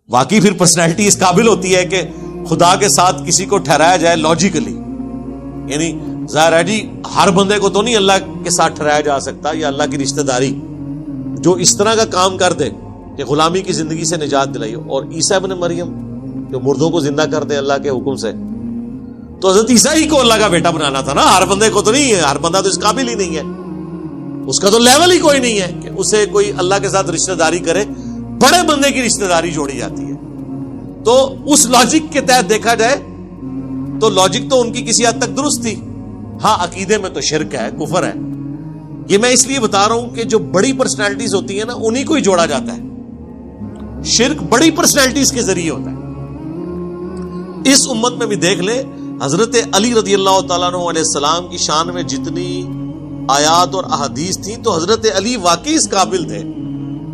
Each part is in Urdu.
واقعی پھر پرسنالٹی اس قابل ہوتی ہے کہ خدا کے ساتھ کسی کو ٹھہرایا جائے لاجیکلی. یعنی ظاہر ہے جی ہر بندے کو تو نہیں اللہ کے ساتھ ٹھہرایا جا سکتا, یا اللہ کی رشتہ داری جو اس طرح کا کام کر دے کہ غلامی کی زندگی سے نجات دلائی. اور عیسیٰ ابن مریم جو مردوں کو زندہ کر دے اللہ کے حکم سے, تو حضرت عیسیٰ ہی کو اللہ کا بیٹا بنانا تھا نا. ہر بندے کو تو نہیں ہے, ہر بندہ تو اس قابل ہی نہیں ہے, اس کا تو لیول ہی کوئی نہیں ہے کہ اسے کوئی اللہ کے ساتھ رشتہ داری کرے. بڑے بندے کی رشتہ داری جوڑی جاتی ہے. تو اس لاجک کے تحت دیکھا جائے تو لاجک تو ان کی کسی حد تک درست تھی. ہاں عقیدے میں تو شرک ہے, کفر ہے. یہ میں اس لیے بتا رہا ہوں کہ جو بڑی پرسنالٹیز ہوتی ہیں نا انہی کو ہی جوڑا جاتا ہے. شرک بڑی پرسنالٹیز کے ذریعے ہوتا ہے. اس امت میں بھی دیکھ لیں, حضرت علی رضی اللہ تعالیٰ عنہ علیہ السلام کی شان میں جتنی آیات اور احادیث تھیں, تو حضرت علی واقعی اس قابل تھے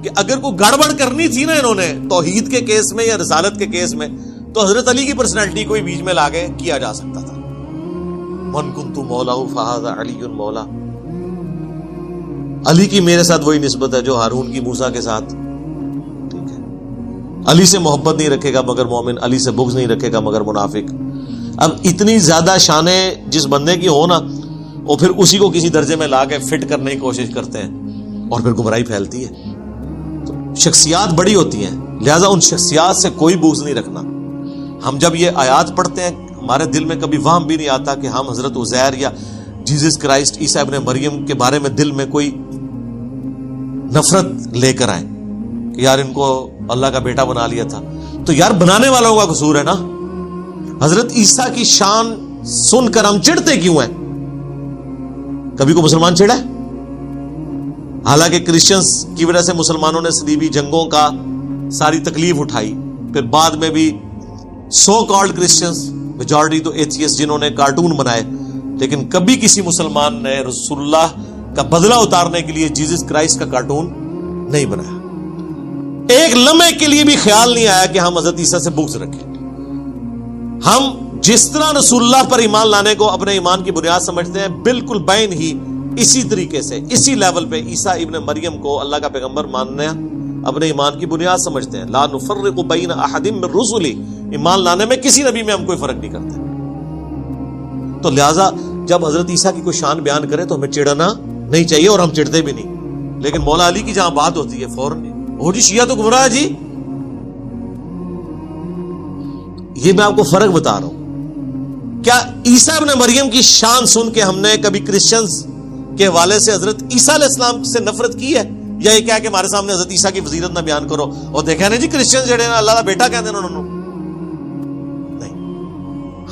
کہ اگر کوئی گڑبڑ کرنی تھی نا انہوں نے توحید کے کیس میں یا رسالت کے کیس میں, تو حضرت علی کی پرسنالٹی کو ہی بیچ میں لا کے کیا جا سکتا تھا. من کنت مولا فہذا علی مولا. علی کی میرے ساتھ وہی نسبت ہے جو ہارون کی موسیٰ کے ساتھ. ٹھیک ہے, علی سے محبت نہیں رکھے گا مگر مومن, علی سے بغض نہیں رکھے گا مگر منافق. اب اتنی زیادہ شانیں جس بندے کی ہو نا, وہ پھر اسی کو کسی درجے میں لا کے فٹ کرنے کی کوشش کرتے ہیں اور پھر گمراہی پھیلتی ہے. تو شخصیات بڑی ہوتی ہیں, لہذا ان شخصیات سے کوئی بغض نہیں رکھنا. ہم جب یہ آیات پڑھتے ہیں ہمارے دل میں کبھی وہم بھی نہیں آتا کہ ہم حضرت عزیر یا جیزس کرائسٹ عیسیٰ ابن مریم کے بارے میں دل میں کوئی نفرت لے کر آئیں کہ یار ان کو اللہ کا بیٹا بنا لیا تھا. تو یار بنانے والوں کا قصور ہے نا. حضرت عیسیٰ کی شان سن کر ہم چڑھتے کیوں ہیں؟ کبھی کو مسلمان چڑھا ہے؟ حالانکہ کرسچنز کی وجہ سے مسلمانوں نے صلیبی جنگوں کا ساری تکلیف اٹھائی, پھر بعد میں بھی سو کالڈ کرسچنز, میجورٹی تو ایتھیسٹ, جنہوں نے کارٹون بنائے, لیکن کبھی کسی مسلمان نے رسول اللہ کا بدلہ اتارنے کے لیے جیزس کرائسٹ کا کارٹون نہیں بنایا. ایک لمحے کے لیے بھی خیال نہیں آیا کہ ہم حضرت عیسیٰ سے بغض رکھیں. ہم جس طرح رسول اللہ پر ایمان لانے کو اپنے ایمان کی بنیاد سمجھتے ہیں, بالکل بین ہی اسی طریقے سے اسی لیول پہ عیسیٰ ابن مریم کو اللہ کا پیغمبر ماننا اپنے ایمان کی بنیاد سمجھتے ہیں. لا نفرق بین احد من رسلی, ایمان لانے میں کسی نبی میں ہم کوئی فرق نہیں کرتے. تو لہٰذا جب حضرت عیسیٰ کی کوئی شان بیان کرے تو ہمیں چڑھنا نہیں چاہیے, اور ہم چڑھتے بھی نہیں. لیکن مولا علی کی جہاں بات ہوتی ہے فوراً وہ جی شیعہ تو گمراہ جی. یہ میں آپ کو فرق بتا رہا ہوں. کیا عیسیٰ ابن مریم کی شان سن کے ہم نے کبھی کرسچنز کے حوالے سے حضرت عیسیٰ علیہ السلام سے نفرت کی ہے, یا یہ کہا کہ ہمارے سامنے حضرت عیسیٰ کی فضیلت نہ بیان کرو اور دیکھا نا جی کرسچن جڑے نا اللہ کا بیٹا کہتے ہیں انہوں نہیں.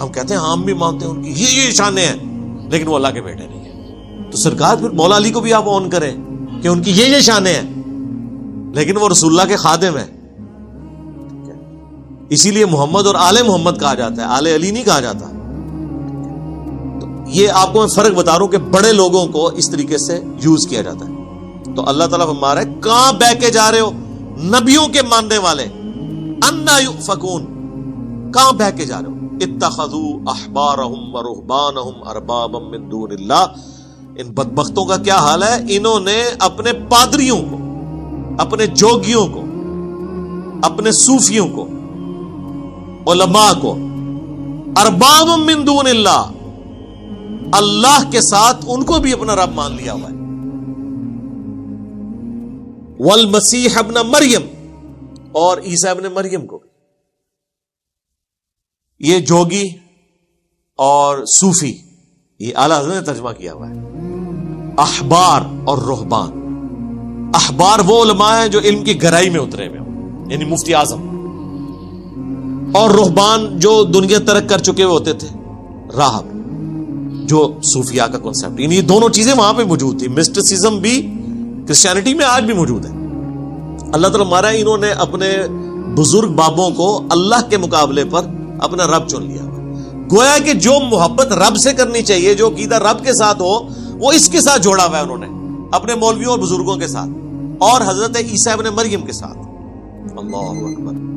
ہم کہتے ہیں ہم بھی مانتے ہیں ان کی یہ شانیں ہیں, لیکن وہ اللہ کے بیٹے نہیں ہیں. تو سرکار پھر مولا علی کو بھی آپ آن کریں کہ ان کی یہ شانیں ہیں, لیکن وہ رسول اللہ کے خادم ہیں. اسی لیے محمد اور آل محمد کہا جاتا ہے, آل علی نہیں کہا جاتا. تو یہ آپ کو میں فرق بتا رہا ہوں کہ بڑے لوگوں کو اس طریقے سے یوز کیا جاتا ہے. تو اللہ تعالیٰ فرما رہا ہے کہاں بہ کے جا رہے ہو نبیوں کے ماننے والے, انا یؤفکون, کہاں بہ کے جا رہے ہو. اتخذوا احبارهم ورهبانهم اربابا من دون اللہ. ان بدبختوں کا کیا حال ہے, انہوں نے اپنے پادریوں کو, اپنے جوگیوں کو, اپنے صوفیوں کو, علماء کو ارباب من دون اللہ, اللہ کے ساتھ ان کو بھی اپنا رب مان لیا ہوا ہے. والمسیح ابن مریم, اور عیسیٰ ابن مریم کو بھی. یہ جوگی اور صوفی, یہ اعلیٰ حضرت نے ترجمہ کیا ہوا ہے. احبار اور رہبان, احبار وہ علماء ہیں جو علم کی گہرائی میں اترے ہوئے ہوں, یعنی مفتی اعظم, اور رہبان جو دنیا ترک کر چکے ہوئے ہوتے تھے, راہب جو صوفیاء کا کنسپٹ, یعنی یہ دونوں چیزیں وہاں پہ موجود تھی. مسٹسزم بھی کرسچینٹی میں آج بھی موجود ہے. اللہ تعالیٰ ہمارا انہوں نے اپنے بزرگ بابوں کو اللہ کے مقابلے پر اپنا رب چن لیا. گویا کہ جو محبت رب سے کرنی چاہیے, جو عقیدہ رب کے ساتھ ہو, وہ اس کے ساتھ جوڑا ہوا ہے انہوں نے اپنے مولویوں اور بزرگوں کے ساتھ, اور حضرت عیسیٰ ابن مریم کے ساتھ. اللہ اکبر.